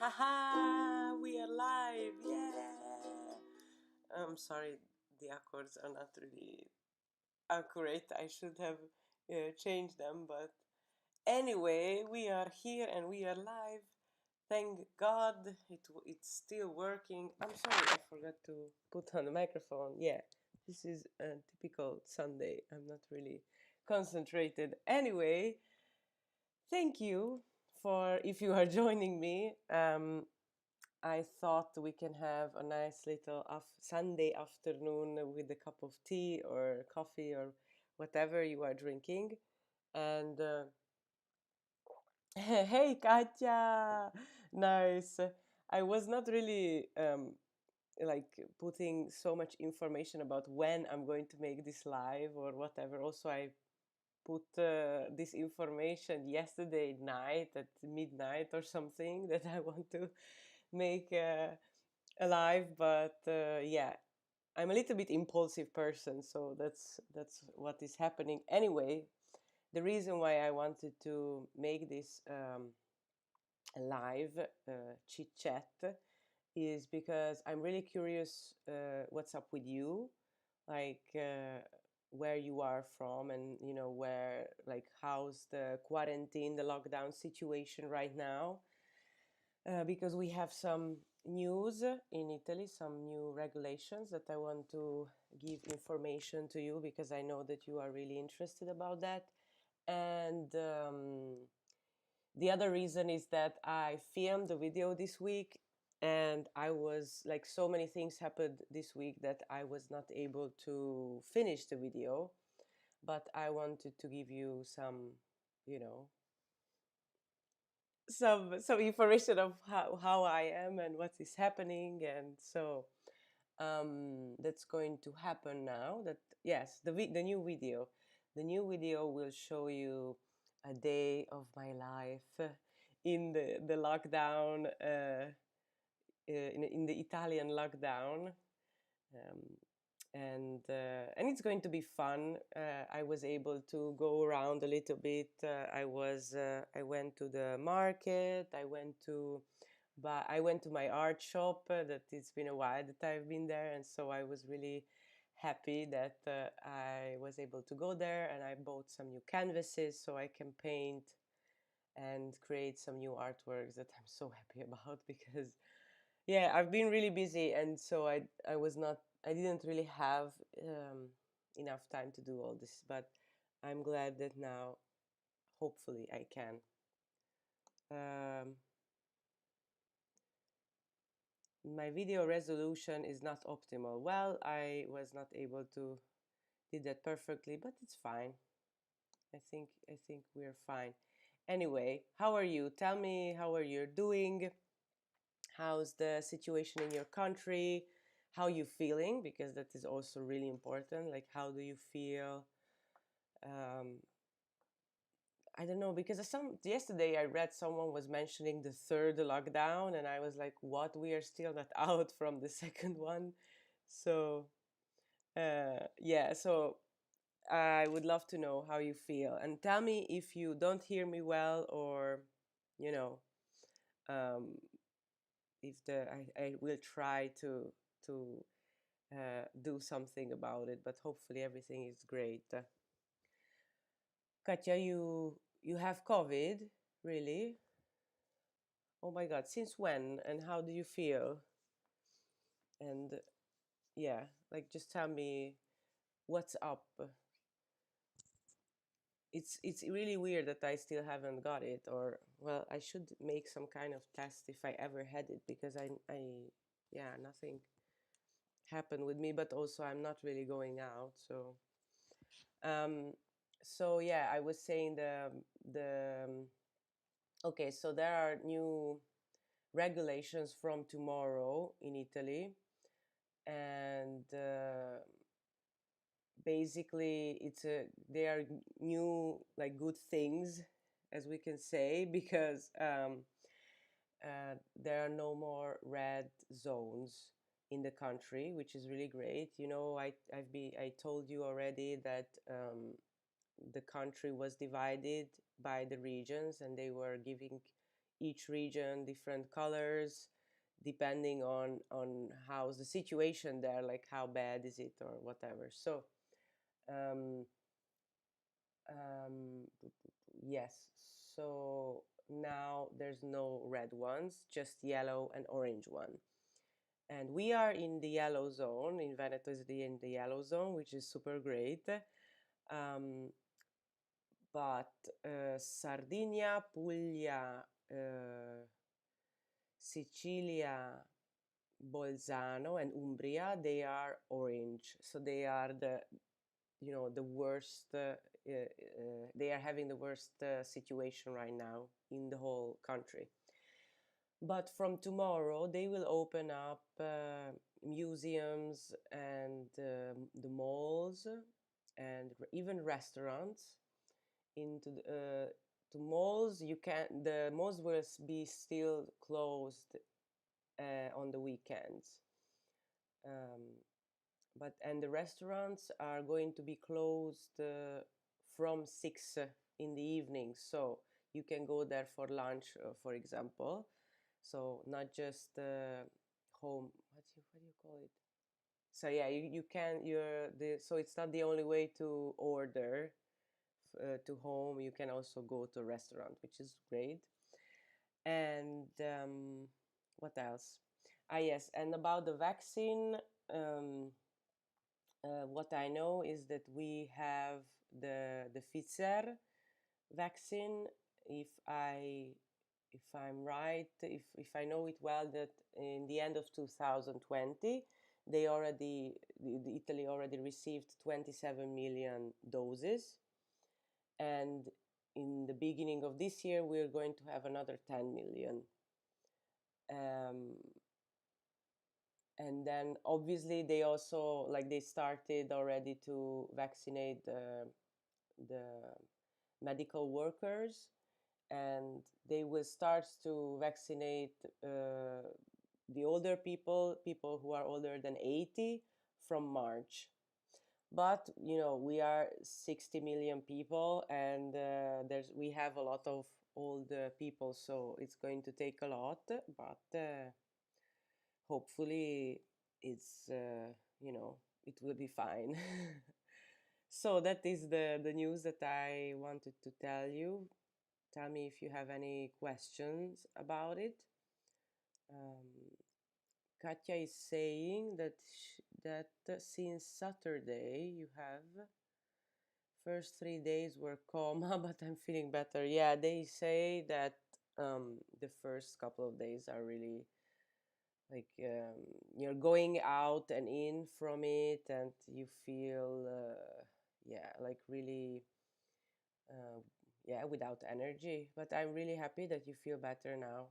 Haha, we are live, yeah! I'm sorry, the accords are not really accurate. I should have changed them, but anyway, we are here and we are live. Thank God it's still working. I'm sorry, I forgot to put on the microphone. Yeah, this is a typical Sunday. I'm not really concentrated. Anyway, thank you for if you are joining me. I thought we can have a nice little Sunday afternoon with a cup of tea or coffee or whatever you are drinking. And hey, Katya! Nice. I was not really like putting so much information about when I'm going to make this live or whatever. Also, I put this information yesterday night at midnight or something that I want to make alive, but yeah, I'm a little bit impulsive person, so that's what is happening anyway. The reason why I wanted to make this live chit chat is because I'm really curious what's up with you, like where you are from, and you know where, like how's the quarantine, the lockdown situation right now, because we have some news in Italy, some new regulations that I want to give information to you because I know that you are really interested about that. And the other reason is that I filmed the video this week, and I was like, so many things happened this week that I was not able to finish the video, but I wanted to give you some, you know, some information of how I am and what is happening. And so that's going to happen now. That yes, the new video will show you a day of my life in the lockdown, in the Italian lockdown. Um, and it's going to be fun. I was able to go around a little bit. I went to the market. I went to my art shop. That it's been a while that I've been there, and so I was really happy that I was able to go there. And I bought some new canvases so I can paint and create some new artworks that I'm so happy about because yeah, I've been really busy, and so I didn't really have enough time to do all this, but I'm glad that now hopefully I can. My video resolution is not optimal. Well, I was not able to did that perfectly, but it's fine. I think we're fine. Anyway, how are you? Tell me how are you doing? How's the situation in your country? How you feeling? Because that is also really important. Like, how do you feel? Um, I don't know, because yesterday I read someone was mentioning the third lockdown, and I was like, what? We are still not out from the second one. So yeah, so I would love to know how you feel, and tell me if you don't hear me well, or you know, um, if I will try to do something about it, but hopefully everything is great. Katja, you have COVID, really? Oh my God, since when and how do you feel? And yeah, like just tell me what's up. It's really weird that I still haven't got it, or well, I should make some kind of test if I ever had it, because I yeah, nothing happened with me, but also I'm not really going out, so um so yeah, I was saying the okay, so there are new regulations from tomorrow in Italy, and basically they are new, like good things, as we can say, because there are no more red zones in the country, which is really great. You know, I told you already that the country was divided by the regions, and they were giving each region different colors depending on how's the situation there, like how bad is it or whatever. So um, um, yes, so now there's no red ones, just yellow and orange one. And we are in the yellow zone. In Veneto is in the yellow zone, which is super great. Um, but Sardinia, Puglia, Sicilia, Bolzano, and Umbria, they are orange. So they are the worst. They are having the worst situation right now in the whole country. But from tomorrow, they will open up museums and the malls and even restaurants. Into to malls, the malls will be still closed on the weekends. Um, and the restaurants are going to be closed from 6 in the evening, so you can go there for lunch, for example. So not just home. What do you call it? So yeah, you can so it's not the only way to order to home. You can also go to a restaurant, which is great. And what else? Ah yes, and about the vaccine. Um, what I know is that we have the Pfizer vaccine. If I if I'm right, if I know it well, that in the end of 2020, the Italy already received 27 million doses, and in the beginning of this year we're going to have another 10 million. Um, and then obviously they also they started already to vaccinate the medical workers, and they will start to vaccinate the older people who are older than 80 from March. But we are 60 million people, and we have a lot of old people, so it's going to take a lot, but hopefully it's it will be fine. So that is the news that I wanted to tell you. Tell me if you have any questions about it. Katya is saying that since Saturday you have first 3 days were coma, but I'm feeling better. Yeah, they say that the first couple of days are really like you're going out and in from it, and you feel yeah, like really yeah, without energy. But I'm really happy that you feel better now.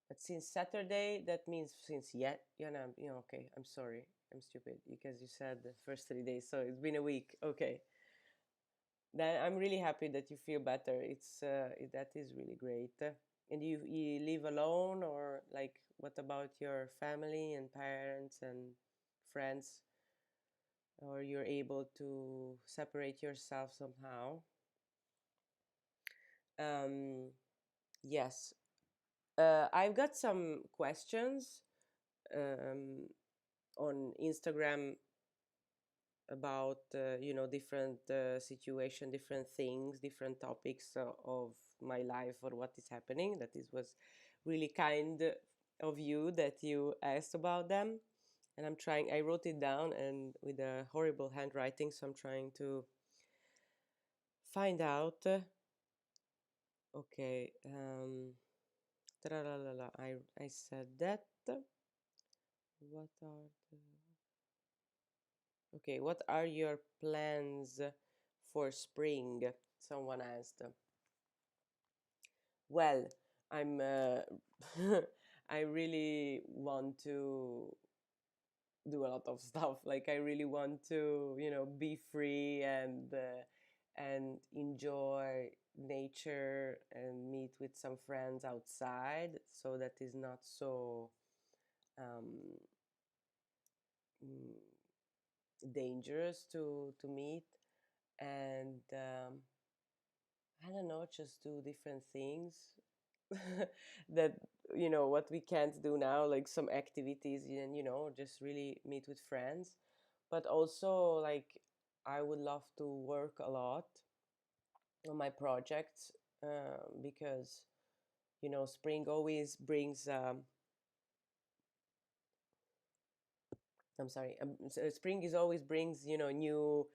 But since Saturday, that means since yet, okay, I'm sorry, I'm stupid because you said the first 3 days, so it's been a week. Okay, then I'm really happy that you feel better. That is really great. And you live alone, or like what about your family and parents and friends? Or you're able to separate yourself somehow? Yes, I've got some questions um, on Instagram about different situation, different things, different topics of my life or what is happening. That is was really kind of you that you asked about them, and I wrote it down and with a horrible handwriting, so I'm trying to find out. Okay, I said that. What are the Okay, what are your plans for spring? Someone asked. Well, I'm I really want to do a lot of stuff. Like I really want to, be free and enjoy nature and meet with some friends outside. So that is not so um, mm, dangerous to meet. And I don't don't know, just do different things that, what we can't do now, like some activities, and, just really meet with friends. But also, like, I would love to work a lot on my projects, because, spring always brings, I'm sorry. Spring is always brings, new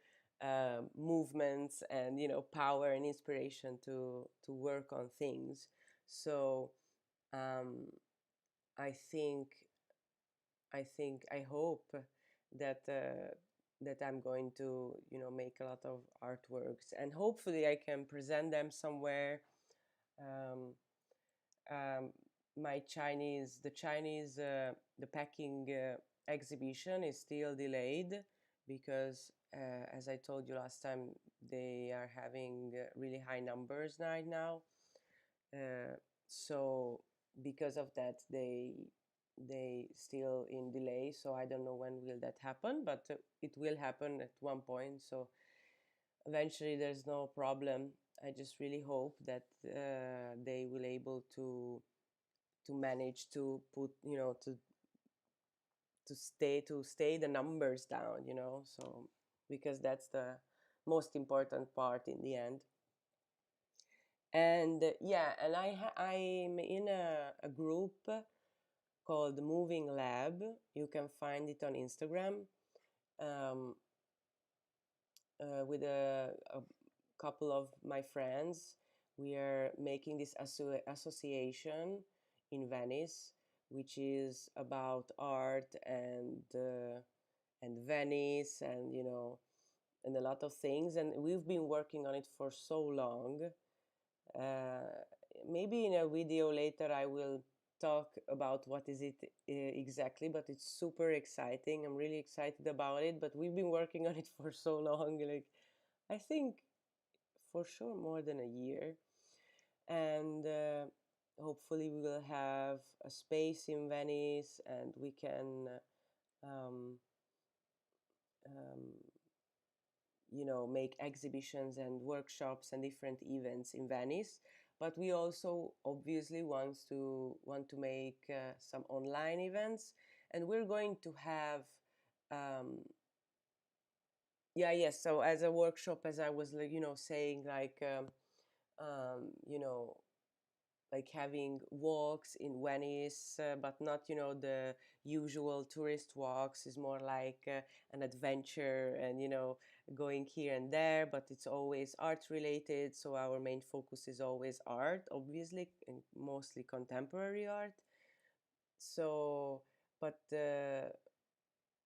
movements and, power and inspiration to work on things. So um, I think I hope that that I'm going to, make a lot of artworks, and hopefully I can present them somewhere. Um, um, the packing exhibition is still delayed because, as I told you last time, they are having really high numbers right now. Uh, so because of that, they still in delay. So I don't know when will that happen, but it will happen at one point. So eventually, there's no problem. I just really hope that they will able to manage to put, to stay the numbers down, so because that's the most important part in the end. And yeah, and I'm in a group called Moving Lab. You can find it on Instagram, um, with a couple of my friends. We are making this association in Venice, which is about art and Venice, and and a lot of things. And we've been working on it for so long. Uh, Maybe in a video later I will talk about what is it exactly, but it's super exciting. I'm really excited about it. But we've been working on it for so long, like I think for sure more than a year. And hopefully we will have a space in Venice, and we can um, um, make exhibitions and workshops and different events in Venice. But we also obviously want to make some online events, and we're going to have um, yeah, yes. So as a workshop, as I was like, saying, like, like having walks in Venice, but not, the usual tourist walks. Is more like an adventure, and, going here and there, but it's always art related. So our main focus is always art, obviously, and mostly contemporary art. So, but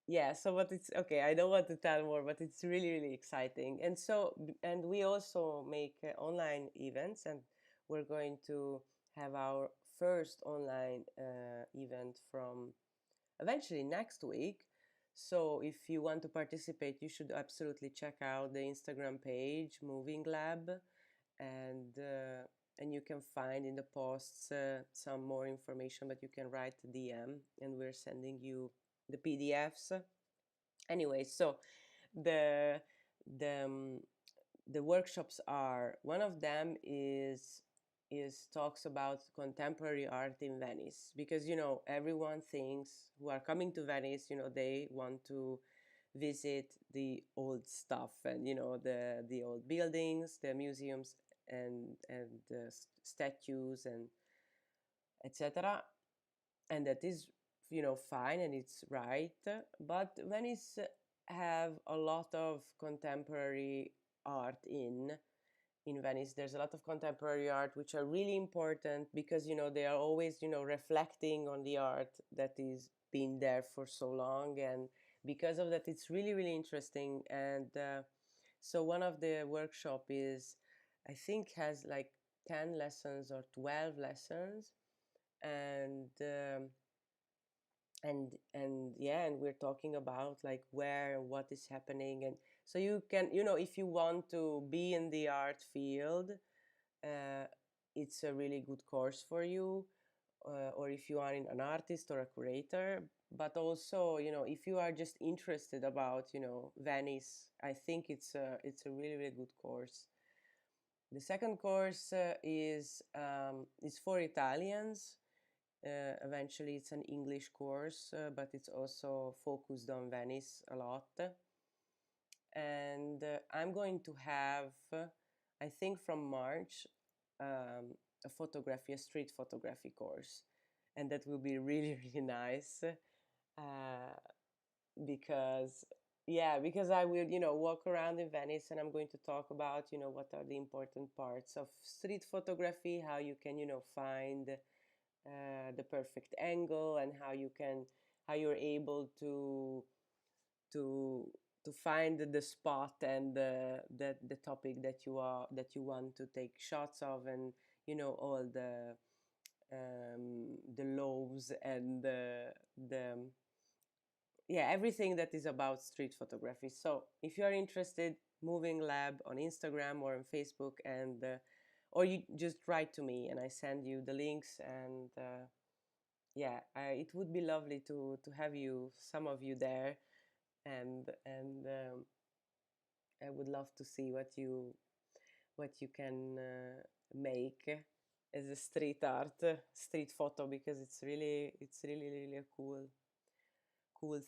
yeah, so but it's okay, I don't want to tell more, but it's really, really exciting. And so, and we also make online events, and we're going to have our first online event from eventually next week. So if you want to participate, you should absolutely check out the Instagram page Moving Lab, and you can find in the posts some more information, but you can write a DM, and we're sending you the PDFs. Anyway, so the the um, the workshops are, one of them is talks about contemporary art in Venice, because everyone thinks, who are coming to Venice, they want to visit the old stuff, and the old buildings, the museums, and the statues, and etc. And that is, fine, and it's right. But Venice have a lot of contemporary art in Venice. There's a lot of contemporary art which are really important, because they are always reflecting on the art that is been there for so long. And because of that, it's really, really interesting. And so one of the workshop is, I think, has like 10 lessons or 12 lessons. And and yeah, and we're talking about like where and what is happening. And so you can, if you want to be in the art field, uh, it's a really good course for you. Or if you are an artist or a curator. But also, if you are just interested about, Venice, I think it's a really, really good course. The second course is for Italians. Eventually, it's an English course, but it's also focused on Venice a lot. And I'm going to have, I think from March, a street photography course, and that will be really, really nice. Uh, because because I will, walk around in Venice, and I'm going to talk about, what are the important parts of street photography, how you can, find the perfect angle, and how you're able to to find the spot and the topic that you want to take shots of, and all the loaves and the yeah, everything that is about street photography. So if you are interested, Moving Lab on Instagram or on Facebook, and or you just write to me and I send you the links. And it would be lovely to have some of you there, and I would love to see what you can make as a street art, street photo, because it's really a cool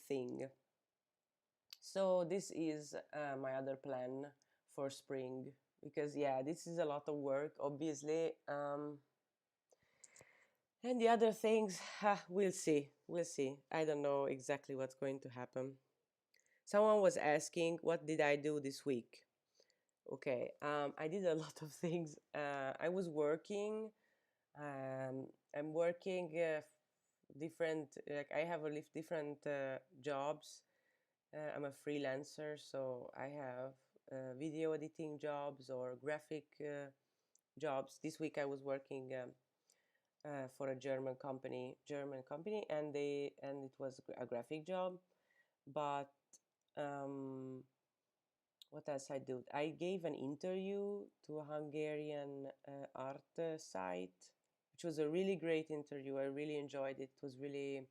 thing. So this is my other plan for spring, because this is a lot of work, obviously. And the other things, we'll see. I don't know exactly what's going to happen. Someone was asking, what did I do this week? Okay, I did a lot of things. I was working. I'm working different. Like, I have different jobs. I'm a freelancer, so I have video editing jobs or graphic jobs. This week I was working for a German company, and it was a graphic job. But um, what else I did? I gave an interview to a Hungarian art site, which was a really great interview. I really enjoyed it. It was really,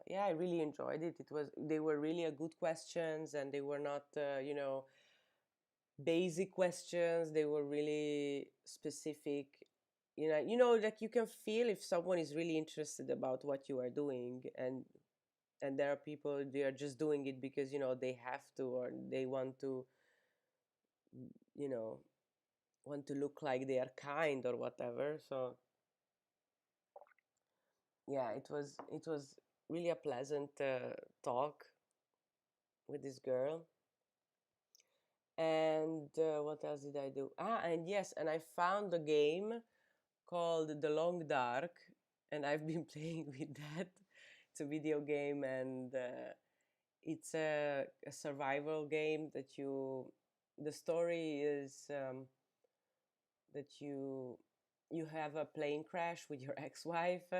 I really enjoyed it. They were really a good questions, and they were not, basic questions. They were really specific. Like, you can feel if someone is really interested about what you are doing, and there are people, they are just doing it because they have to, or they you know want to look like they are kind or whatever. So it was really a pleasant talk with this girl. And what else did I do? And yes, and I found a game called The Long Dark, and I've been playing with that. It's a video game, and it's a survival game the story is that you have a plane crash with your ex-wife.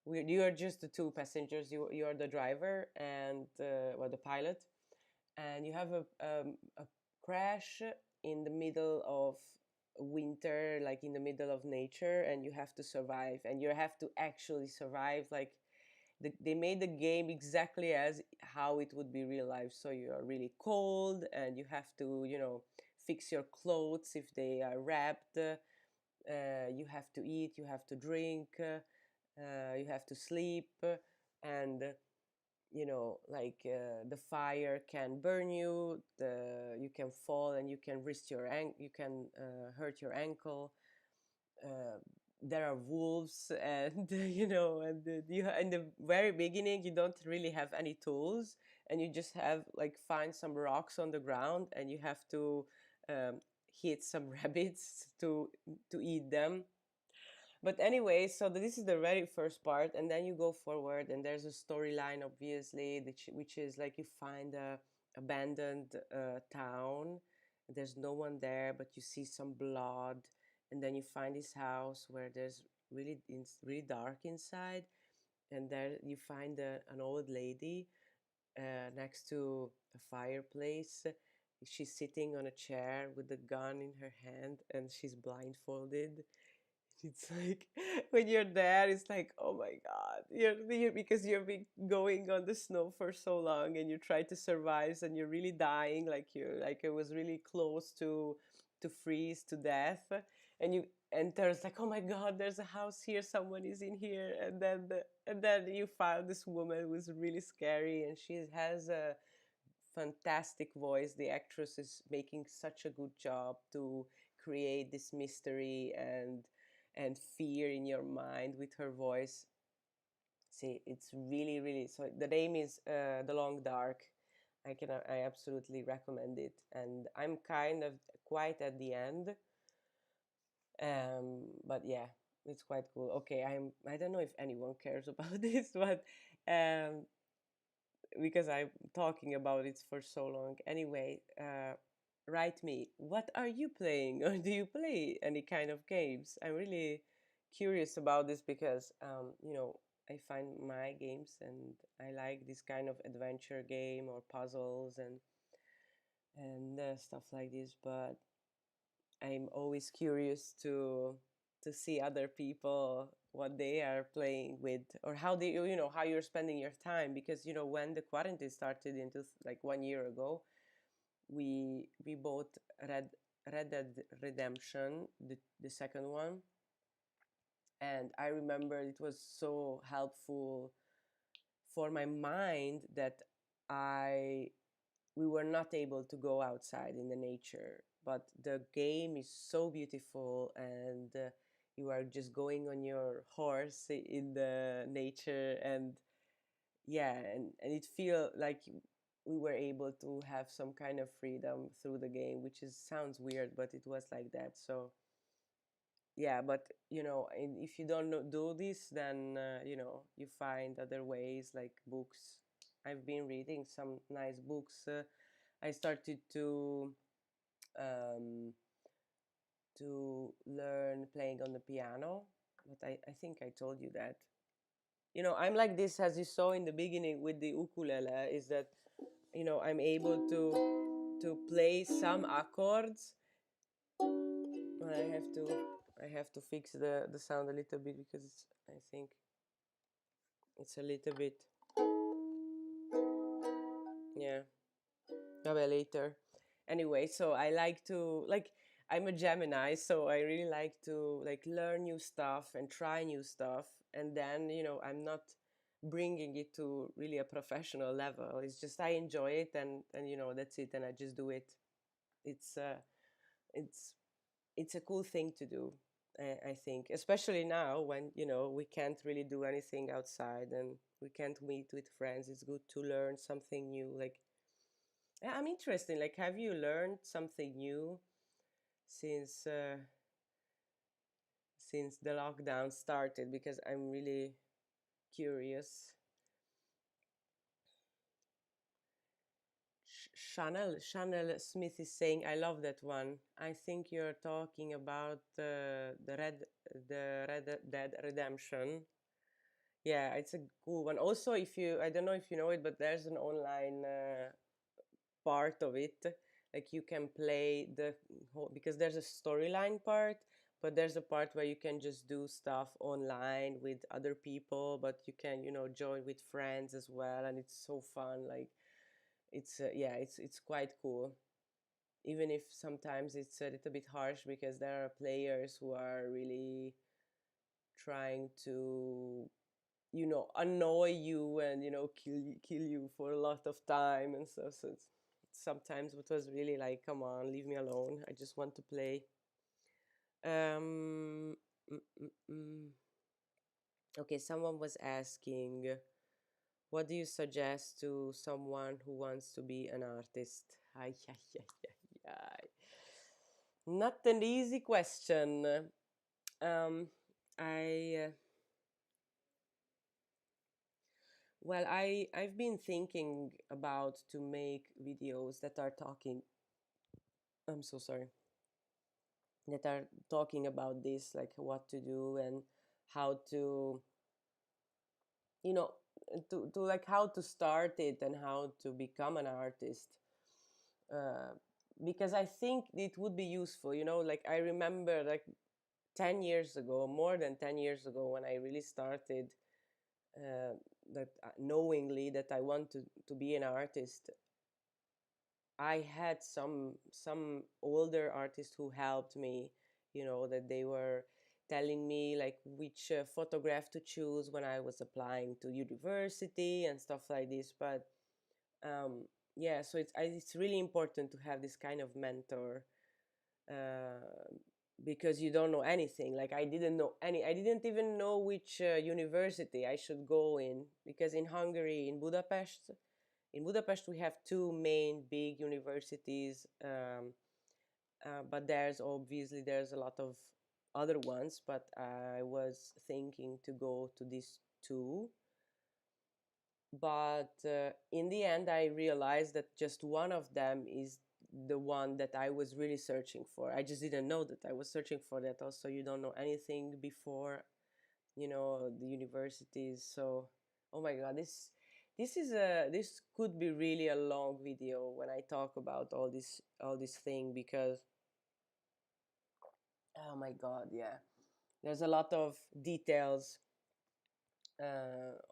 You are just the two passengers. You are the driver and the pilot, and you have a crash in the middle of winter, like in the middle of nature, and you have to survive, and you have to actually survive. Like, they made the game exactly as how it would be real life. So you are really cold, and you have to fix your clothes if they are wrapped. You have to eat, you have to drink, you have to sleep, and like, the fire can burn you, you can fall, and you can you can hurt your ankle. uh, there are wolves, and in the very beginning you don't really have any tools, and you just have, like, find some rocks on the ground, and you have to um, hit some rabbits to eat them. But anyway, so this is the very first part, and then you go forward, and there's a storyline, obviously, which is like, you find a abandoned town. There's no one there, but you see some blood, and then you find this house where it's really dark inside, and there you find an old lady next to a fireplace. She's sitting on a chair with a gun in her hand, and she's blindfolded. It's like, when you're there, it's like, oh my God, because you've been going on the snow for so long, and you try to survive, and you're really dying. Like, it was really close to to freeze to death, and you enter, it's like, oh my god, there's a house here, someone is in here, and then you found this woman who's really scary, and she has a fantastic voice. The actress is making such a good job to create this mystery and fear in your mind with her voice. See, it's really, really, so the name is The Long Dark. I absolutely recommend it, and I'm kind of quite at the end, but yeah, it's quite cool. Okay, I don't know if anyone cares about this, but um, because I'm talking about it for so long. Anyway, write me, what are you playing, or do you play any kind of games? I'm really curious about this because, I find my games and I like this kind of adventure game or puzzles and stuff like this. But I'm always curious to see other people what they are playing with, or how they, how you're spending your time, because when the quarantine started into like 1 year ago, we bought red Red Dead Redemption, the second one, and I remember it was so helpful for my mind that I we were not able to go outside in the nature, but the game is so beautiful, and you are just going on your horse in the nature, and yeah, and it feel like we were able to have some kind of freedom through the game, which is sounds weird, but it was like that. So yeah, but if you don't do this, then you find other ways, like books. I've been reading some nice books. I started um, to learn playing on the piano, but I think I told you that. I'm like this, as you saw in the beginning with the ukulele, is that I'm able to play some accords. I have to fix the sound a little bit, because I think it's a little bit, yeah. Well, later. Anyway, so I like to, like, I'm a Gemini, so I really like to like learn new stuff and try new stuff, and then I'm not bringing it to really a professional level. It's just I enjoy it, and that's it, and I just do it. It's it's it's a cool thing to do. I think, especially now when we can't really do anything outside and we can't meet with friends. It's good to learn something new. Like, yeah, I'm interested. Like, have you learned something new since since the lockdown started? Because I'm really curious. Chanel Smith is saying, "I love that one. I think you're talking about the Red Dead Redemption. Yeah, it's a cool one. Also, if you, I don't know if you know it, but there's an online part of it. Like, you can play the whole, because there's a storyline part, but there's a part where you can just do stuff online with other people, but you can join with friends as well, and it's so fun. Like, it's yeah, it's quite cool, even if sometimes it's a little bit harsh, because there are players who are really trying to annoy you and kill you for a lot of time and stuff. So sometimes it was really like, come on, leave me alone, I just want to play. um mm, mm, mm. Okay, someone was asking, what do you suggest to someone who wants to be an artist? Ay, ay, ay, ay, ay. Not an easy question. I Well, I've been thinking about to make videos that are talking. I'm so sorry. That are talking about this, like what to do and how to, you know, to like how to start it and how to become an artist. Uh, because I think it would be useful. Like, I remember, like, 10 years ago, more than 10 years ago, when I really started, that knowingly that I want to be an artist. I had some older artists who helped me, that they were telling me like which photograph to choose when I was applying to university and stuff like this. But yeah, so it's really important to have this kind of mentor, uh, because you don't know anything. Like I didn't even know which university I should go in, because in Hungary, in Budapest we have two main big universities, but there's a lot of other ones. But I was thinking to go to these two, but in the end I realized that just one of them is the one that I was really searching for. I just didn't know that I was searching for that. Also, you don't know anything before, the universities. So, oh my god, this could be really a long video when I talk about all this thing, because oh my god, yeah, there's a lot of details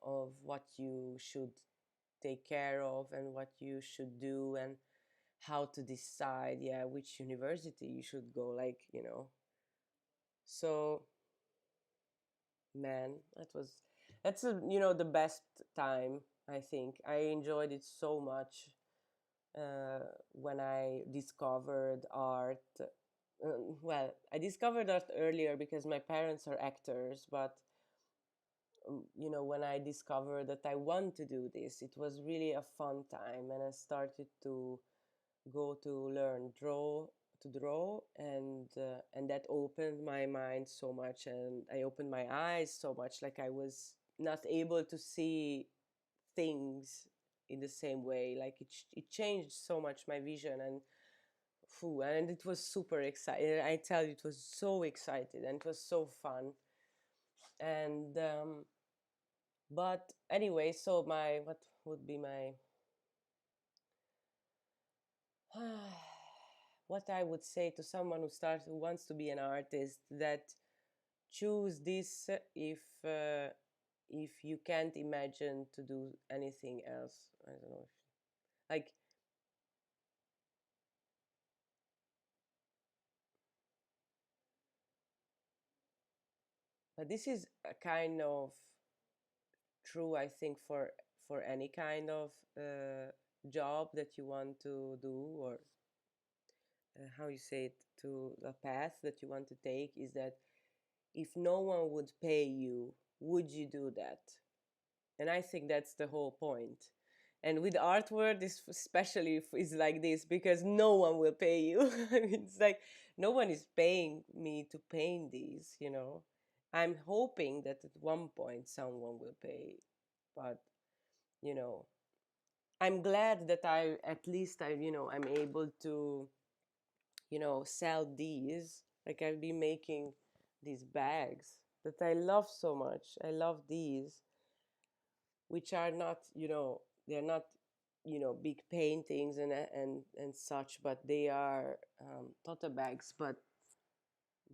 of what you should take care of and what you should do, and how to decide, yeah, which university you should go, like, so man, that's the best time. I think I enjoyed it so much when I discovered art. Well, I discovered art earlier because my parents are actors, but when I discovered that I want to do this, it was really a fun time, and I started to go to learn draw, and that opened my mind so much, and I opened my eyes so much. Like I was not able to see things in the same way. Like it changed so much my vision, and and it was super exciting. I tell you, it was so excited, and it was so fun. And but anyway, so my what would be my what I would say to someone who wants to be an artist, that choose this if you can't imagine to do anything else. I don't know, like, but this is a kind of true, I think, for any kind of job that you want to do, or how you say it, to the path that you want to take, is that if no one would pay you, would you do that? And I think that's the whole point. And with artwork, this especially is like this, because no one will pay you. I mean, it's like no one is paying me to paint these. I'm hoping that at one point someone will pay, but you know, I'm glad that I'm able to sell these. Like I'll be making these bags that I love so much. I love these, which are not, they're not, big paintings and such, but they are tote bags.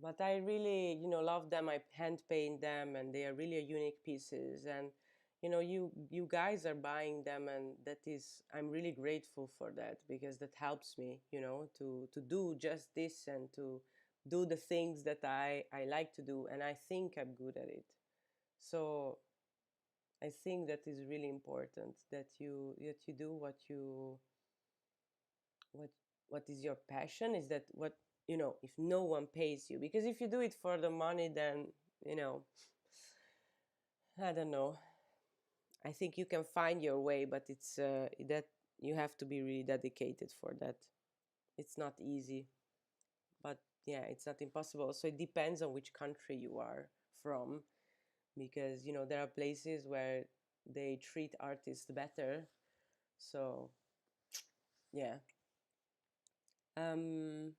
But I really, love them. I hand paint them, and they are really unique pieces. And you guys are buying them, and I'm really grateful for that, because that helps me, to do just this, and to do the things that I like to do, and I think I'm good at it. So I think that is really important, that you do what what is your passion. Is that what, if no one pays you, because if you do it for the money, then you know I don't know. I think you can find your way, but it's that you have to be really dedicated for that. It's not easy, but yeah, it's not impossible. So it depends on which country you are from, because there are places where they treat artists better. So yeah. um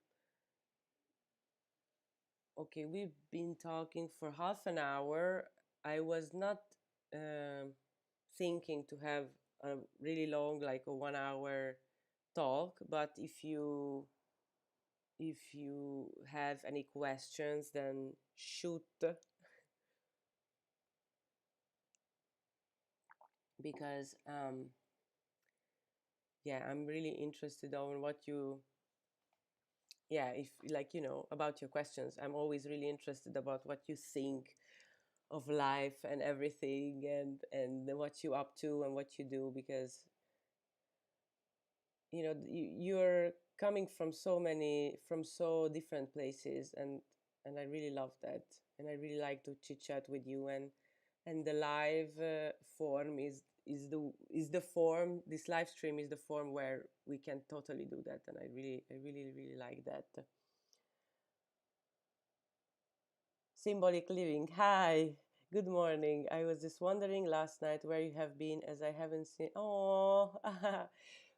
Okay, we've been talking for half an hour. I was not um, thinking to have a really long, like a 1 hour talk, but if you have any questions, then shoot, because yeah, I'm really interested on what you, yeah, if like, about your questions. I'm always really interested about what you think of life and everything, and what you up to and what you do, because you're coming from so different places, and I really love that, and I really like to chit chat with you, and the live form is the form. This live stream is the form where we can totally do that, and I really like that. Symbolic living. Hi, good morning. I was just wondering last night where you have been, as I haven't seen. Oh,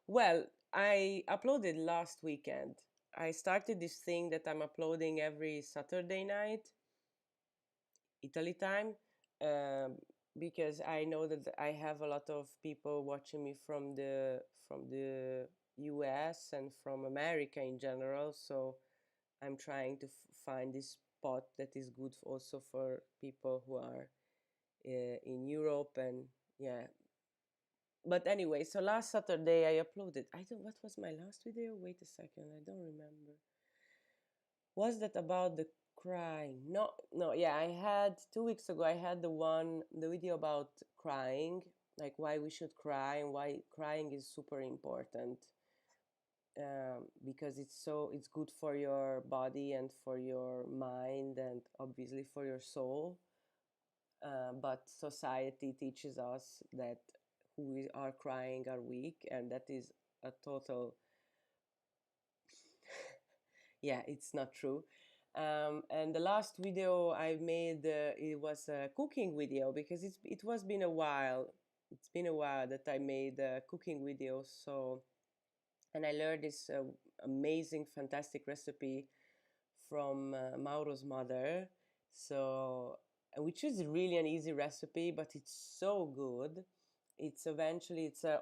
well, I uploaded last weekend. I started this thing that I'm uploading every Saturday night, Italy time, um, because I know that I have a lot of people watching me from the US and from America in general. So I'm trying to find this spot that is good also for people who are in Europe, and yeah. But anyway, so last Saturday I uploaded. I don't. What was my last video? Wait a second. I don't remember. Was that about the crying? No, no. Yeah, I had 2 weeks ago. I had the video about crying, like why we should cry and why crying is super important. Because it's good for your body and for your mind and obviously for your soul. But society teaches us that who are crying are weak, and that is a total, yeah, it's not true. And the last video I made, it was a cooking video, because it was been a while. It's been a while that I made cooking videos. So, and I learned this amazing, fantastic recipe from Mauro's mother. So, which is really an easy recipe, but it's so good. It's a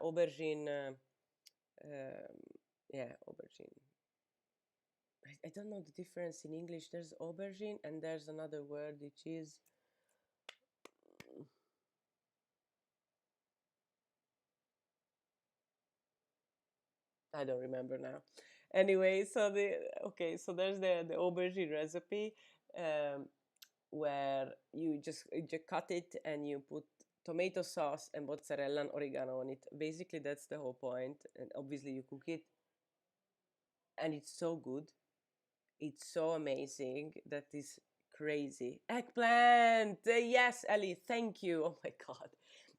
aubergine. Um, yeah, aubergine. I don't know the difference in English. There's aubergine and there's another word which is, I don't remember now. Anyway, so there's the aubergine recipe, um, where you just cut it and you put tomato sauce and mozzarella and oregano on it. Basically, that's the whole point. And obviously, you cook it, and it's so good. It's so amazing. That is crazy. Eggplant. Yes, Ellie. Thank you. Oh my God.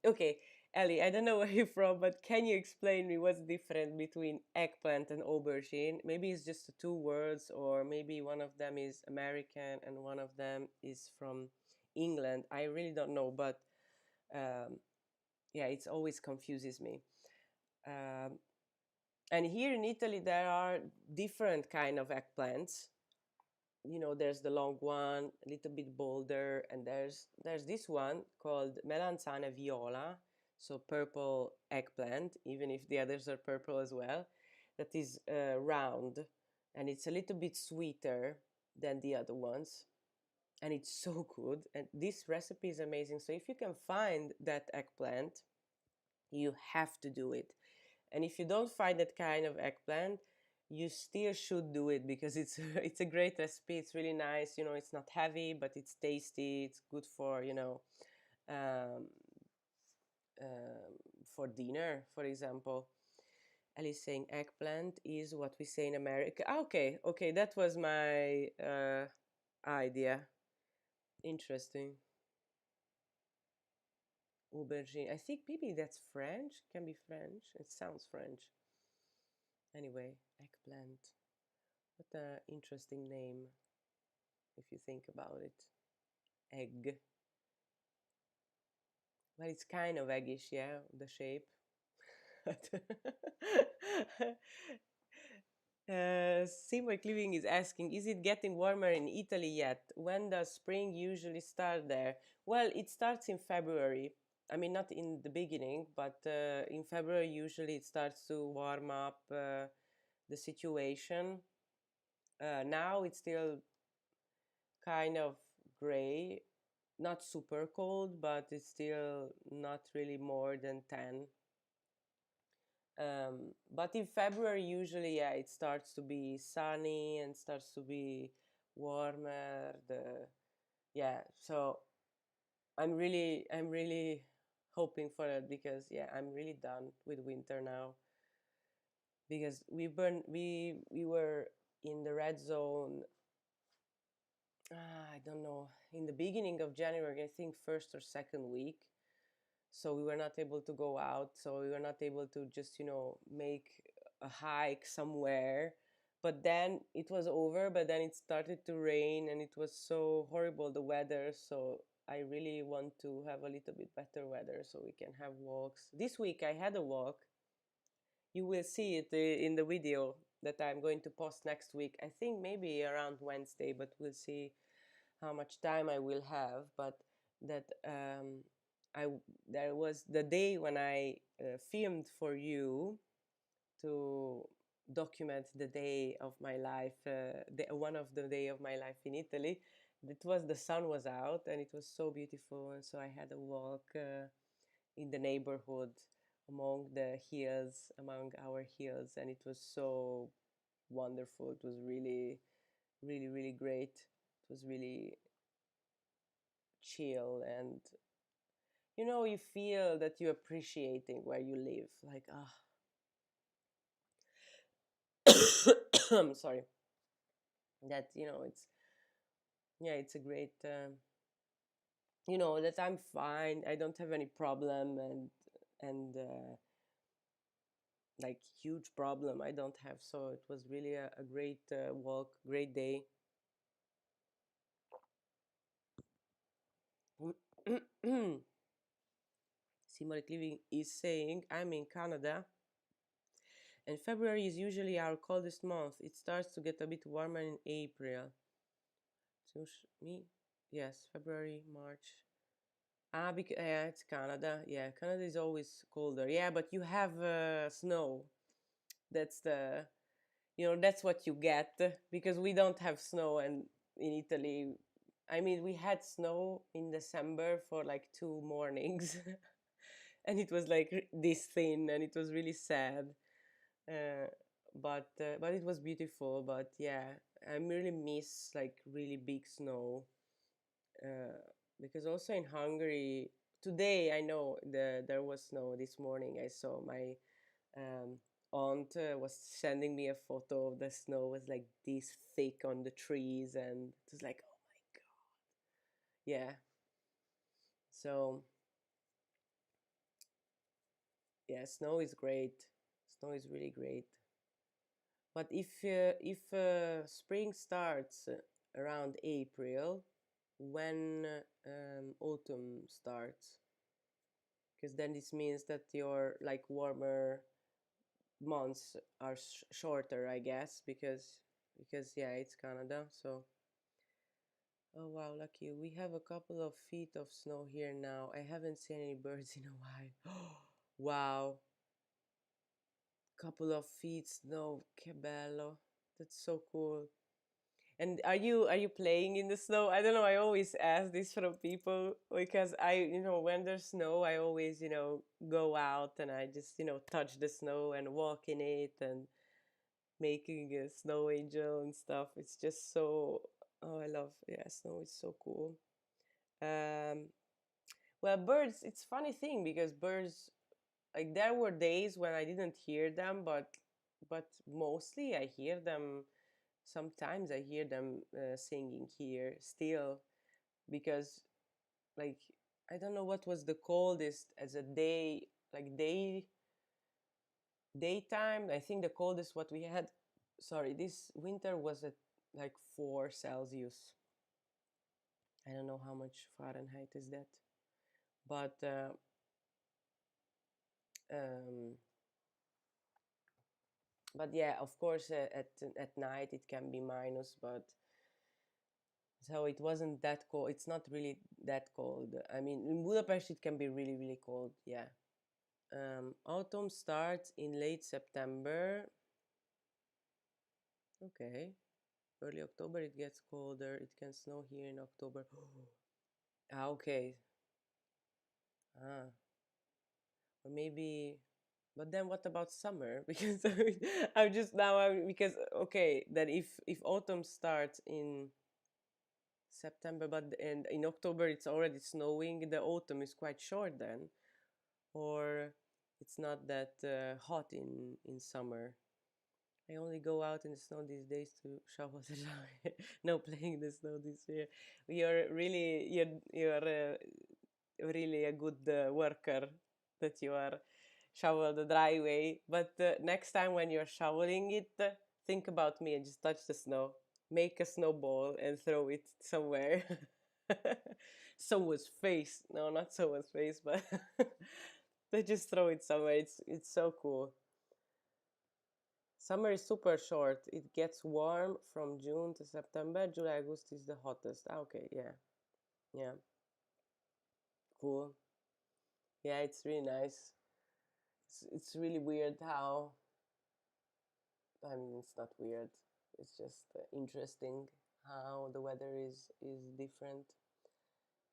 Okay, Ellie. I don't know where you're from, but can you explain me what's different between eggplant and aubergine? Maybe it's just the two words, or maybe one of them is American and one of them is from England. I really don't know, but um, yeah, it always confuses me. Um, and here in Italy, there are different kind of eggplants. There's the long one, a little bit bolder, and there's this one called melanzana viola, so purple eggplant, even if the others are purple as well, that is round, and it's a little bit sweeter than the other ones, and it's so good. And this recipe is amazing. So if you can find that eggplant, you have to do it. And if you don't find that kind of eggplant, you still should do it, because it's it's a great recipe. It's really nice. It's not heavy, but it's tasty. It's good for um, um, for dinner, for example. Alice saying eggplant is what we say in America. Ah, okay, okay, that was my idea. Interesting. Aubergine. I think maybe that's French. Can be French. It sounds French. Anyway, eggplant. What an interesting name, if you think about it. Egg. Well, it's kind of eggish, yeah, the shape. Seamwork Living is asking, is it getting warmer in Italy yet? When does spring usually start there? Well, it starts in February. I mean, not in the beginning, but in February usually it starts to warm up the situation. Now it's still kind of gray, not super cold, but it's still not really more than 10. But in February, usually, yeah, it starts to be sunny and starts to be warmer. Yeah, so I'm really hoping for it because yeah, I'm really done with winter now because we were in the red zone. I don't know, in the beginning of January, I think first or second week. So we were not able to go out. So we were not able to just, make a hike somewhere. But then it was over, but then it started to rain and it was so horrible, the weather. So I really want to have a little bit better weather so we can have walks. This week I had a walk. You will see it in the video that I'm going to post next week. I think maybe around Wednesday, but we'll see how much time I will have. But that I there was the day when I filmed for you to document the day of my life, one of the day of my life in Italy. It was the sun was out and it was so beautiful, and so I had a walk in the neighborhood among our hills, and it was so wonderful. It was really, really, really great. It was really chill, and you feel that you're appreciating where you live. Like, I'm sorry. That it's yeah, it's a great. That I'm fine. I don't have any problem, and like huge problem I don't have. So it was really a great walk, great day. Simonic Living is saying, I'm in Canada, and February is usually our coldest month. It starts to get a bit warmer in April. So me, yes, February, March. Because yeah, it's Canada. Yeah, Canada is always colder. Yeah, but you have snow. That's that's what you get because we don't have snow, and in Italy, I mean, we had snow in December for like 2 mornings, and it was like this thin, and it was really sad. Uh, but it was beautiful. But yeah, I really miss like really big snow uh, because also in Hungary today I know there was snow this morning. I saw my um, aunt was sending me a photo of the snow was like this thick on the trees, and it was like, oh my god, yeah. So yeah, snow is great. Snow is really great. But if spring starts around April, when autumn starts, because then this means that your like warmer months are shorter, I guess, because yeah, it's Canada. So oh wow, lucky you. We have a couple of feet of snow here now. I haven't seen any birds in a while. Wow, couple of feet snow, che bello. That's so cool. And are you playing in the snow? I don't know. I always ask this from people because when there's snow, I always go out and I just touch the snow and walk in it and making a snow angel and stuff. It's just so, oh, I love, yeah, snow is so cool. Um, well, birds, it's funny thing because birds, like there were days when I didn't hear them, but mostly I hear them. Sometimes I hear them singing here still because like I don't know what was the coldest as a day, like daytime. I think the coldest what we had, sorry, this winter was at like 4 Celsius. I don't know how much Fahrenheit is that, but um, yeah, of course, at night it can be minus, but so it wasn't that cold. It's not really that cold. I mean, in Budapest it can be really, really cold. Yeah. Autumn starts in late September. Okay. Early October it gets colder. It can snow here in October. Okay. Ah, or maybe. But then what about summer? Because I'm just now because okay, then if autumn starts in September, but and in October it's already snowing, the autumn is quite short then, or it's not that hot in summer. I only go out in the snow these days to shovel the snow. No playing the snow this year. You're really a good worker that you are shovel the dry way. But next time when you're shoveling it, think about me and just touch the snow. Make a snowball and throw it somewhere. Someone's face. No, not someone's face, but they just throw it somewhere. It's so cool. Summer is super short. It gets warm from June to September. July, August is the hottest. Ah, okay, yeah, yeah, cool. Yeah, it's really nice. It's really weird how, I mean, it's not weird. It's just interesting how the weather is different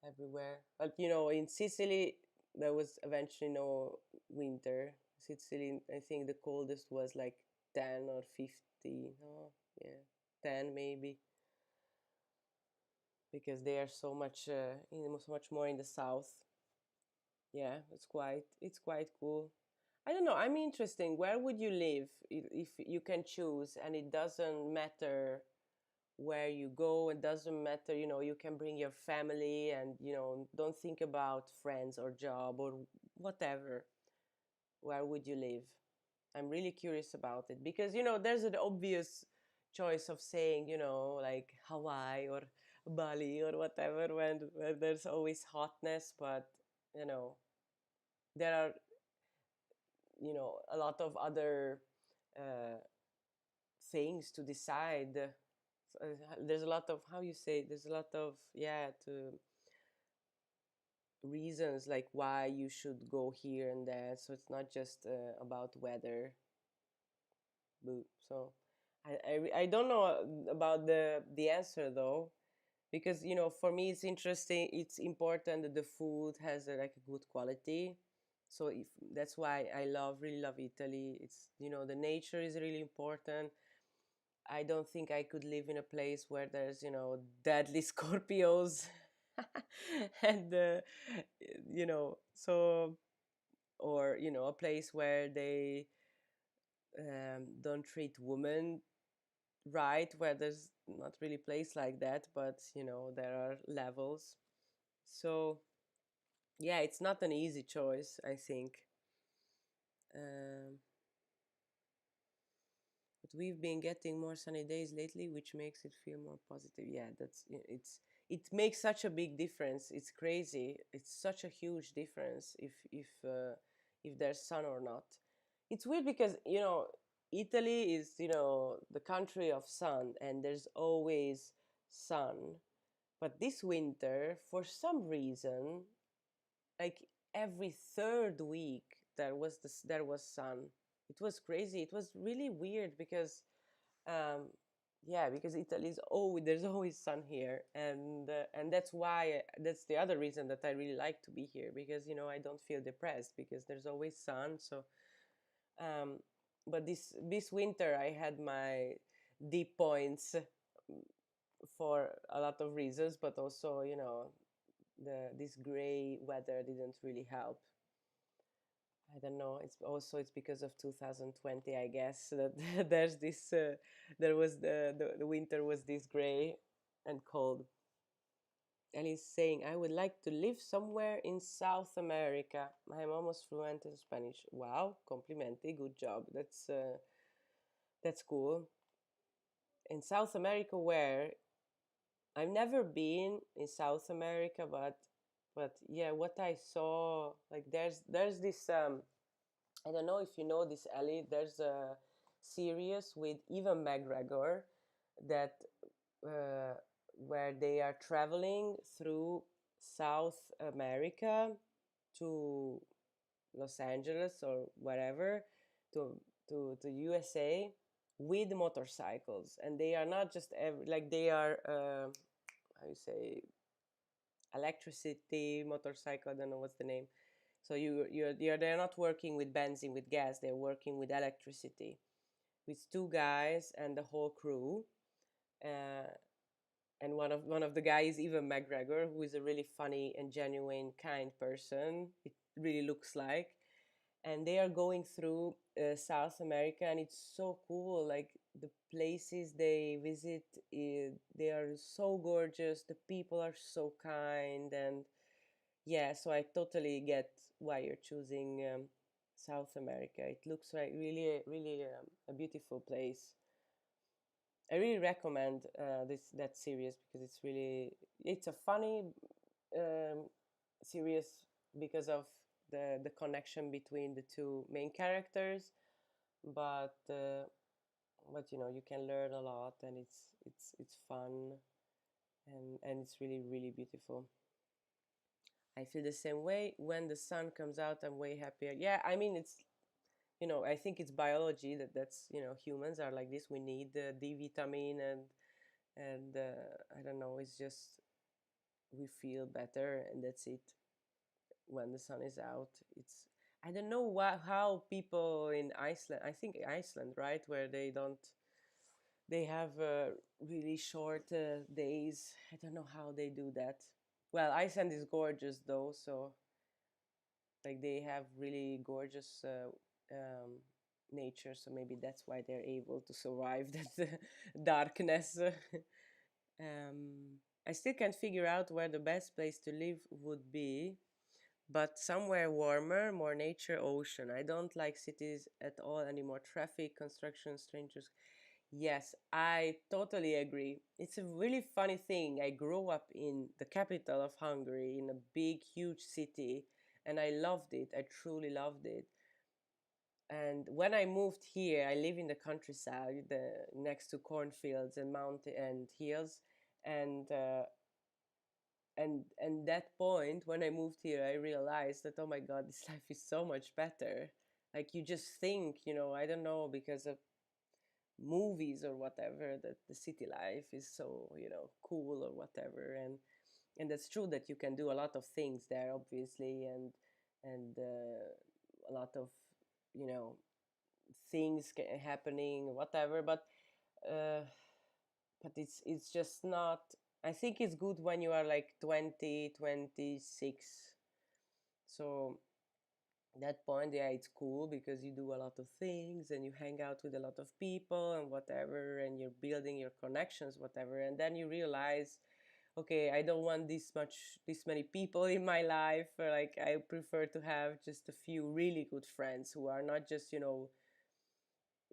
everywhere. But in Sicily, there was eventually no winter. Sicily, I think the coldest was like 10 or 15. Oh, yeah, 10 maybe, because they are so much more in the south. Yeah, it's quite cool. I don't know. I'm interesting. Where would you live if you can choose, and it doesn't matter where you go. It doesn't matter. You can bring your family, and don't think about friends or job or whatever. Where would you live? I'm really curious about it because there's an obvious choice of saying like Hawaii or Bali or whatever when there's always hotness, but you know there are a lot of other uh, things to decide. There's a lot of, how you say, there's a lot of, yeah, to reasons like why you should go here and there, so it's not just about weather. So I don't know about the answer though, because for me it's interesting, it's important that the food has like a good quality. So if that's why I really love Italy. It's the nature is really important. I don't think I could live in a place where there's deadly Scorpios and so, or a place where they don't treat women right, where there's not really place like that, but there are levels. So yeah, it's not an easy choice, I think. um, but we've been getting more sunny days lately, which makes it feel more positive. Yeah, it makes such a big difference. It's crazy. It's such a huge difference if there's sun or not. It's weird because Italy is the country of sun, and there's always sun. But this winter, for some reason, like every third week, there was sun. It was crazy. It was really weird because um, yeah, because Italy is, oh, there's always sun here, and that's why, that's the other reason that I really like to be here, because I don't feel depressed because there's always sun. So um, but this winter I had my deep points for a lot of reasons, but also this gray weather didn't really help. I don't know. It's because of 2020, I guess, that there's this. There was the winter was this gray and cold. And he's saying, "I would like to live somewhere in South America. I'm almost fluent in Spanish." Wow, complimenti, good job. That's cool. In South America, where I've never been in South America, but yeah, what I saw, like there's this I don't know if you know this, Ellie. There's a series with Evan McGregor that uh, where they are traveling through South America to Los Angeles or wherever, to USA with motorcycles, and they are not just like they are how you say, electricity motorcycle. I don't know what's the name. So they're not working with benzene, with gas. They're working with electricity, with two guys and the whole crew. Uh, and one of the guys, even McGregor, who is a really funny and genuine, kind person. It really looks like, and they are going through South America, and it's so cool. Like the places they visit, they are so gorgeous. The people are so kind, and yeah, so I totally get why you're choosing South America. It looks like really a beautiful place. I really recommend that series because it's a funny um, series because of the connection between the two main characters, but you can learn a lot, and it's fun, and it's really beautiful. I feel the same way when the sun comes out. I'm way happier. Yeah, I mean it's I think it's biology that's humans are like this. We need the D vitamin, and I don't know. It's just we feel better, and that's it. When the sun is out, it's I don't know how people in Iceland. I think Iceland, right, where they have really short days. I don't know how they do that. Well, Iceland is gorgeous though, so like they have really gorgeous um, nature, so maybe that's why they're able to survive that darkness. I still can't figure out where the best place to live would be, but somewhere warmer, more nature, ocean. I don't like cities at all anymore. Traffic, construction, strangers. Yes, I totally agree. It's a really funny thing. I grew up in the capital of Hungary, in a big, huge city, and I loved it. I truly loved it. And when I moved here, I live in the countryside, next to cornfields and mountain and hills, and and that point when I moved here, I realized that, oh my god, this life is so much better. Like you just think, I don't know, because of movies or whatever, that the city life is so cool or whatever, and that's true that you can do a lot of things there, obviously, and a lot of you know things happening, whatever, uh, but it's just not. I think it's good when you are like 20, 26. So that point, yeah, it's cool because you do a lot of things and you hang out with a lot of people and whatever, and you're building your connections, whatever, and then you realize, okay, I don't want this many people in my life, or like I prefer to have just a few really good friends who are not just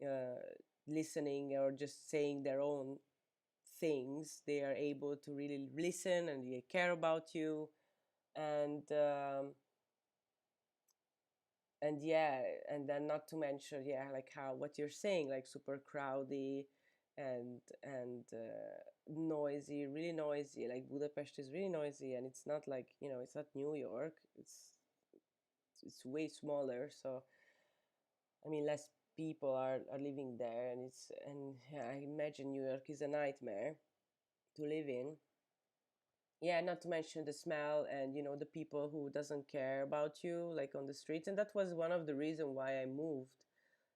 uh, listening or just saying their own things. They are able to really listen and they care about you, and yeah, and then not to mention, yeah, like how what you're saying, like super crowdy and noisy, really noisy. Like Budapest is really noisy, and it's not like it's not New York. It's way smaller, so I mean less people are living there, and yeah, I imagine New York is a nightmare to live in. Yeah, not to mention the smell and the people who doesn't care about you, like on the streets. And that was one of the reason why I moved,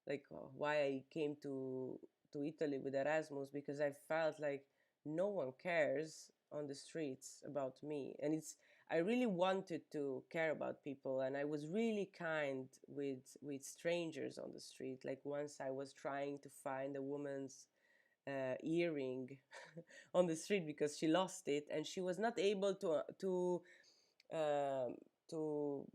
like why I came to Italy with Erasmus, because I felt like no one cares on the streets about me, and I really wanted to care about people, and I was really kind with strangers on the street. Like once I was trying to find a woman's earring on the street because she lost it, and she was not able um, to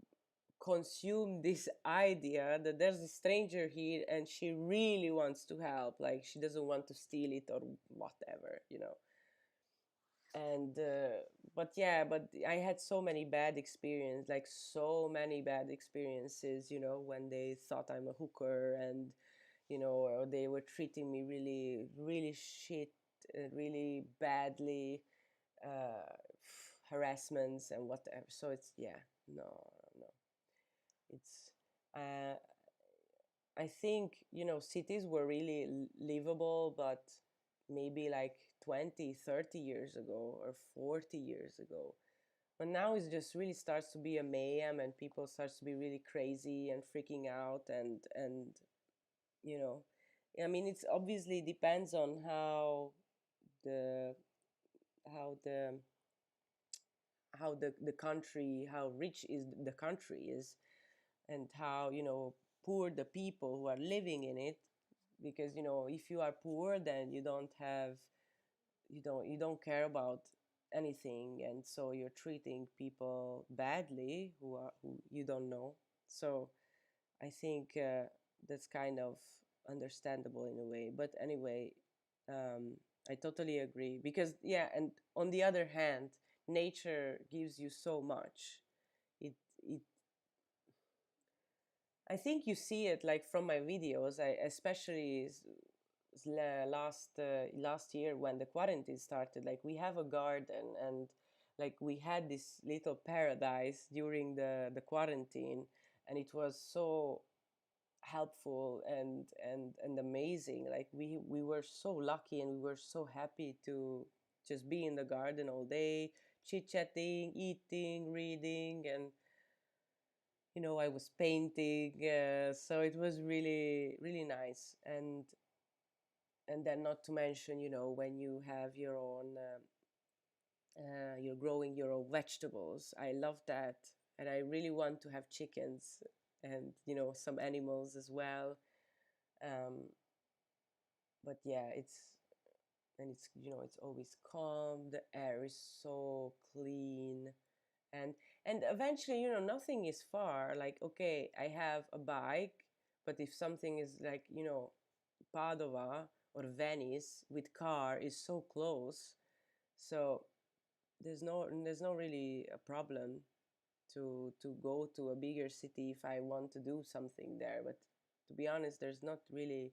consume this idea that there's a stranger here and she really wants to help, like she doesn't want to steal it or whatever. And but yeah, but I had so many bad experiences, like so many bad experiences, when they thought I'm a hooker, and or they were treating me really shit, really badly, uh, harassments and whatever. So it's, yeah, no, no, it's. Uh, I think cities were really livable, but maybe like 20, 30 years ago or 40 years ago. But now it just really starts to be a mayhem, and people starts to be really crazy and freaking out, and you know, I mean, it's obviously depends on the how the the country, how rich is the country is, and how, you know, poor the people who are living in it. Because, you know, if you are poor, then you don't have, you don't care about anything, and so you're treating people badly who you don't know. So I think that's kind of understandable in a way. But anyway, I totally agree, because yeah, and on the other hand, nature gives you so much. It I think you see it like from my videos. I especially last year when the quarantine started. Like, we have a garden, and like we had this little paradise during the quarantine, and it was so helpful and amazing. Like, we were so lucky, and we were so happy to just be in the garden all day, chit chatting, eating, reading, and you know, I was painting, so it was really really nice. And then, not to mention, you know, when you have your own you're growing your own vegetables. I love that, and I really want to have chickens, and you know, some animals as well. um, but yeah, it's, you know, it's always calm, the air is so clean. And eventually, you know, nothing is far. Like, okay, I have a bike, but if something is like, you know, Padova or Venice with car is so close. So there's no really a problem to go to a bigger city if I want to do something there. But to be honest, there's not really,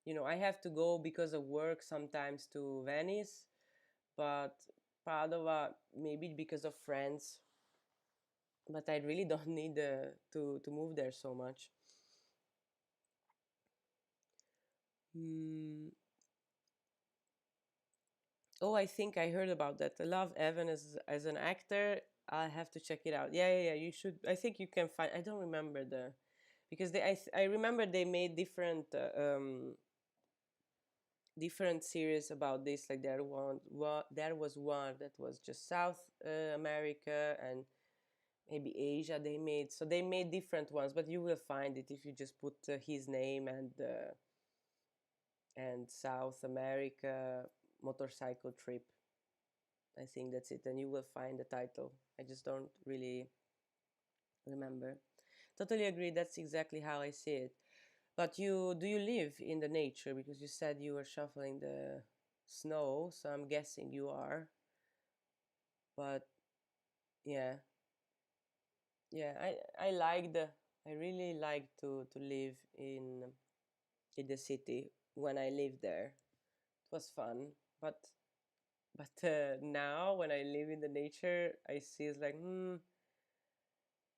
you know, I have to go because of work sometimes to Venice, but Padova maybe because of friends. But I really don't need to move there so much. Hmm. Oh, I think I heard about that. I love Evan as an actor. I'll have to check it out. Yeah, yeah, yeah. You should. I think you can find. I don't remember because I remember they made different series about this. Like, there was one that was just South America and maybe Asia. They made, so they made different ones, but you will find it if you just put his name and South America motorcycle trip. I think that's it, and you will find the title. I just don't really remember. Totally agree. That's exactly how I see it. But do you live in the nature? Because you said you were shuffling the snow, so I'm guessing you are. But yeah, yeah, I really like to live in the city when I lived there. It was fun, but now when I live in the nature, I see it's like,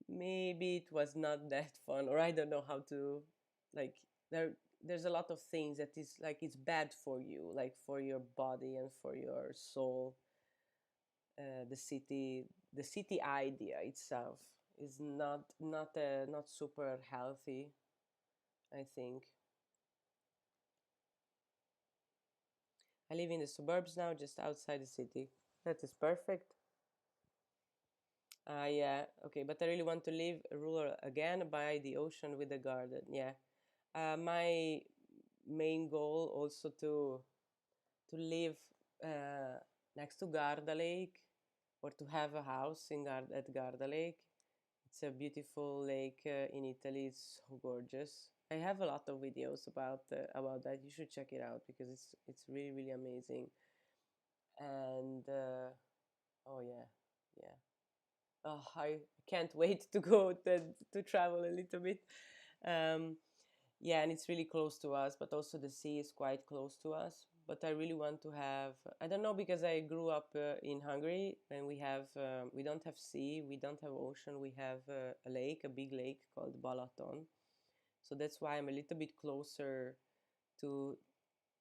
maybe it was not that fun, or I don't know how to, like, there's a lot of things that is like it's bad for you, like for your body and for your soul. The city idea itself is not super healthy, I think. I live in the suburbs now, just outside the city. That is perfect. Yeah, okay, but I really want to live rural again by the ocean with a garden. Yeah. My main goal also to live uh, next to Garda Lake, or to have a house at Garda Lake. It's a beautiful lake in Italy. It's so gorgeous. I have a lot of videos about that. You should check it out because it's really really amazing. And oh yeah, yeah. Oh, I can't wait to go to travel a little bit. Um, yeah, and it's really close to us, but also the sea is quite close to us. But I really want to have, I don't know, because I grew up in Hungary, and we don't have sea, we don't have ocean, we have a lake, a big lake called Balaton. So that's why I'm a little bit closer to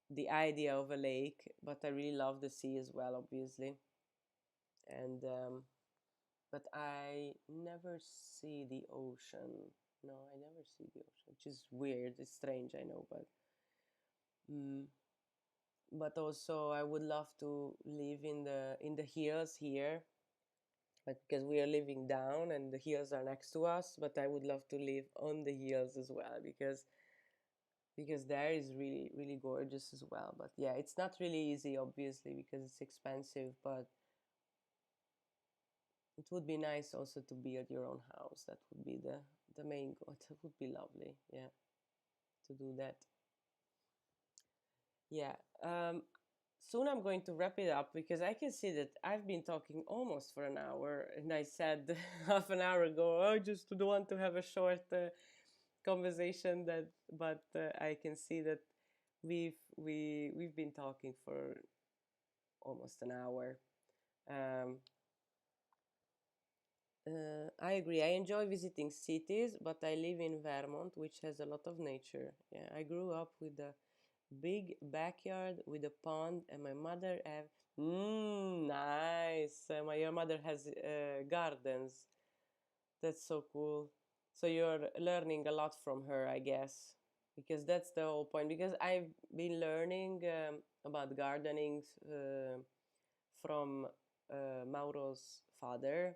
the idea of a lake, but I really love the sea as well, obviously. And but I never see the ocean. No, I never see the ocean, which is weird. It's strange, I know, mm, but also I would love to live in the hills here, but because we are living down and the hills are next to us. But I would love to live on the hills as well, because there is really gorgeous as well. But yeah, it's not really easy, obviously, because it's expensive, but it would be nice also to build your own house. That would be the main goal. That would be lovely, yeah, to do that. Yeah. Soon I'm going to wrap it up because I can see that I've been talking almost for an hour, and I said half an hour ago, oh, I just want to have a short conversation. But I can see that we've been talking for almost an hour. Um, I agree. I enjoy visiting cities, but I live in Vermont, which has a lot of nature. Yeah, I grew up with a big backyard with a pond, and my mother have. Nice. Your mother has gardens. That's so cool. So you're learning a lot from her, I guess, because that's the whole point. Because I've been learning about gardening from Mauro's father.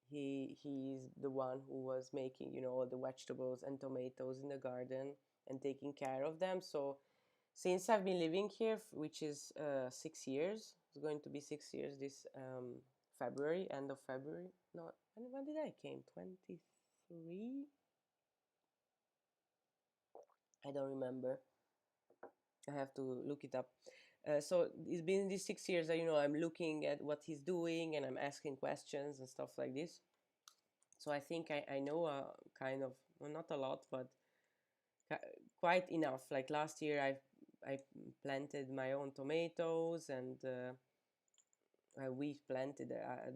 He's the one who was making, all the vegetables and tomatoes in the garden and taking care of them. So since I've been living here, which is 6 years, it's going to be 6 years this February, end of February. No, when did I came? 23? I don't remember. I have to look it up. So it's been these 6 years that, I'm looking at what he's doing and I'm asking questions and stuff like this. So I think I know kind of, well, not a lot, but quite enough. Like last year, I planted my own tomatoes, and we planted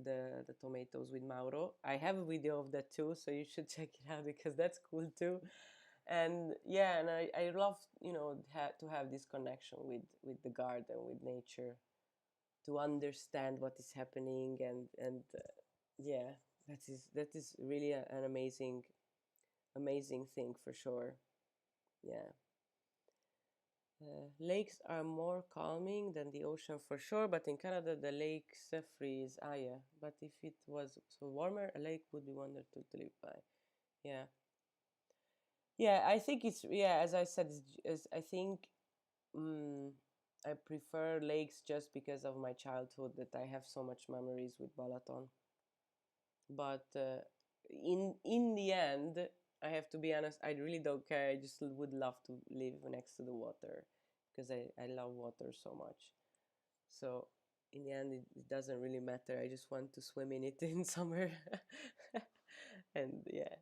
the tomatoes with Mauro. I have a video of that too, so you should check it out because that's cool too. And yeah, and I love to have this connection with the garden, with nature, to understand what is happening, and yeah, that is really an amazing thing for sure. Yeah. Lakes are more calming than the ocean for sure, but in Canada the lakes freeze. Ah, yeah. But if it was so warmer, a lake would be wonderful to live by. Yeah. Yeah, I think it's, yeah, as I said, I think um, I prefer lakes just because of my childhood, that I have so much memories with Balaton. But in the end, I have to be honest, I really don't care. I just would love to live next to the water because I love water so much. So in the end, it doesn't really matter. I just want to swim in it in summer. And yeah,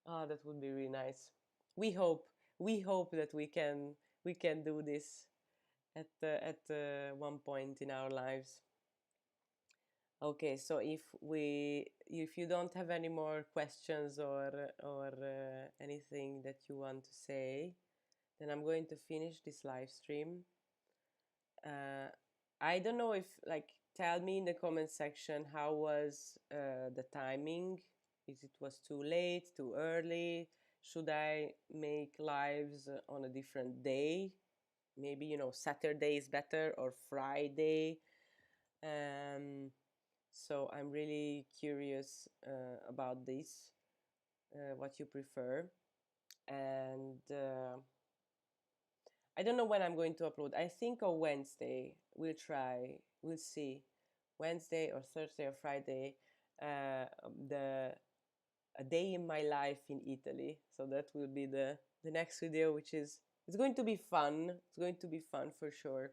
that would be really nice. We hope we hope that we can do this at one point in our lives. Okay, so if you don't have any more questions or anything that you want to say, then I'm going to finish this live stream. I don't know if, like, tell me in the comment section how was the timing. Is it was too late, too early? Should I make lives on a different day? Maybe, Saturday is better, or Friday. So I'm really curious about this, what you prefer. And I don't know when I'm going to upload. I think on Wednesday. We'll try. We'll see. Wednesday or Thursday or Friday. The A day in my life in Italy. So that will be the next video, which is, it's going to be fun. It's going to be fun for sure.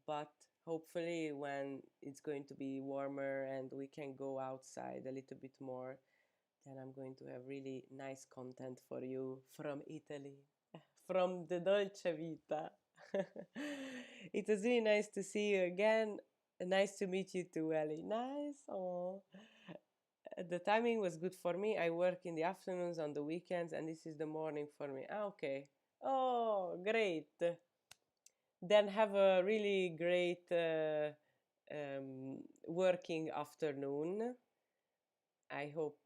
But hopefully when it's going to be warmer and we can go outside a little bit more, then I'm going to have really nice content for you from Italy, from the Dolce Vita. It was really nice to see you again. Nice to meet you too, Ellie. Nice. Oh, the timing was good for me. I work in the afternoons on the weekends, and this is the morning for me. Ah, okay. Oh, great. Then have a really great working afternoon. I hope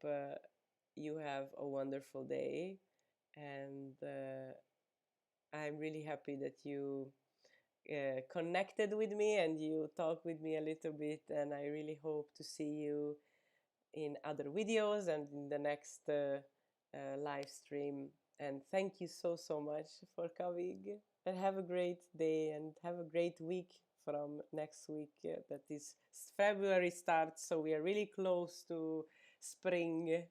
you have a wonderful day, and I'm really happy that you connected with me and you talked with me a little bit, and I really hope to see you in other videos and in the next live stream. And thank you so much for coming, and have a great day and have a great week from next week. That is February starts, so we are really close to spring.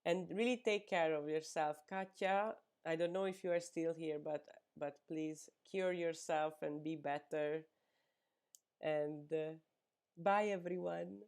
And really take care of yourself, Katya. I don't know if you are still here, but please cure yourself and be better. And bye, everyone.